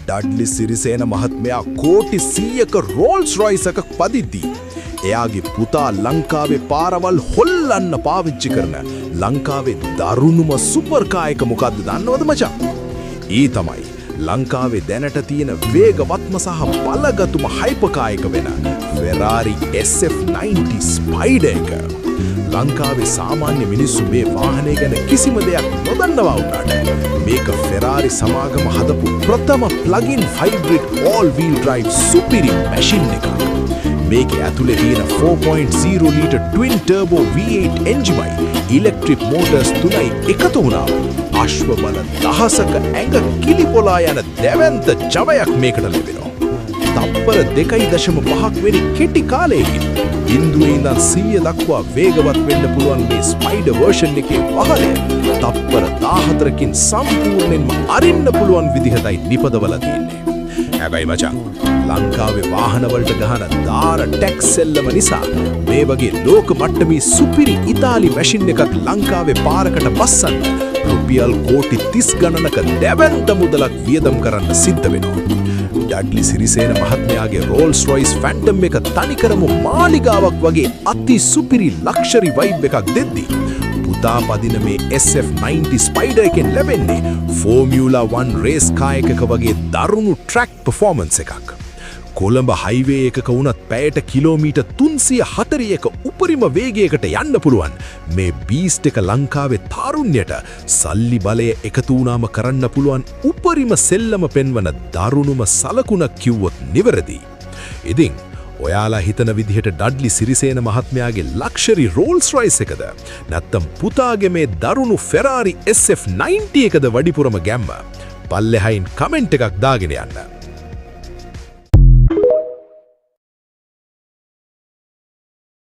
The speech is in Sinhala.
ඩඩ්ලි සිරිසේන මහත්මයා කෝටි 100ක රෝල්ස් රොයිස් එකක් පදිද්දී එයාගේ පුතා ලංකාවේ පාරවල් හොල්ලන්න පාවිච්චි කරන ලංකාවේ දරුණුම සුපර් කාර් එක මොකද්ද දන්නවද මචං? ඊ තමයි ලංකාවේ දැනට තියෙන වේගවත්ම සහ බලගතුම හයිපර් කාර් එක වෙන Ferrari SF90 Spider එක. ලංකාවේ සාමාන්‍ය මිනිස්සු මේ වාහනය ගැන කිසිම දෙයක් නොදන්නවා වුණාට මේක Ferrari සමාගම හදපු ප්‍රථම plug-in hybrid all-wheel drive සුපිරි මැෂින් එකක්. මේකේ ඇතුලේ තියෙන 4.0 ලීටර් twin turbo V8 එන්ජිමයි ඉලෙක්ට්‍රික් මෝටර්ස් තුනයි එකතු වුණා. අශ්ව බල 1000ක ඇඟ කිලිපොලා යන දැවැන්ත ජවයක් මේකට ලැබෙනවා. තප්පර 2.5ක් වෙනි කෙටි කාලයකින් බිඳුවේ ඉඳන් 100 දක්වා වේගවත් වෙන්න පුළුවන් මේ ස්පයිඩර් වර්ෂන් එකේ වාහනය තප්පර 14කින් සම්පූර්ණයෙන්ම අරින්න පුළුවන් විදිහටයි නිපදවලා තියෙන්නේ. හැබැයි මචං ලංකාවේ වාහනවලට ගහන දාර ටැක්ස් සෙල්ලම නිසා මේ වගේ ලෝක මට්ටමේ සුපිරි ඉතාලි මැෂින් එකක් ලංකාවේ පාරකට පස්සන්න රුපියල් කෝටි 30 ගණනක දැවැන්ත මුදලක් වියදම් කරන්න සිද්ධ වෙනවා. ඩඩ්ලි සිරිසේන මහත්මයාගේ රෝල්ස් රොයිස් ෆැන්ටම් එක තනිකරම මාලිගාවක් වගේ අති සුපිරි ලක්ෂරි වයිබ් එකක් දෙද්දී පුතා පදින මේ SF90 ස්පයිඩර් එකෙන් ලැබෙන්නේ ෆෝමියුලා 1 රේස් කාර් එකක වගේ දරුණු ට්‍රැක් පර්ෆෝමන්ස් එකක්. කොළඹ හයිවේ එකක වුණත් පැයට කිලෝමීටර් 340ක උපරිම වේගයකට යන්න පුළුවන් මේ බීස්ට් එක ලංකාවේ තාරුණ්‍යයට සල්ලි බලය එකතු වුණාම කරන්න පුළුවන් උපරිම සෙල්ලම පෙන්වන දරුණුම සලකුණක් කිව්වොත් නිවැරදි. ඉතින් ඔයාලා හිතන විදිහට ඩඩ්ලි සිරිසේන මහත්මයාගේ ලක්ෂරි රෝල්ස් රොයිස් එකද නැත්තම් පුතාගේ මේ දරුණු Ferrari SF90 එකද වැඩිපුරම ගැම්ම? පල්ලෙහායින් කමෙන්ට් එකක් දාගෙන යන්න.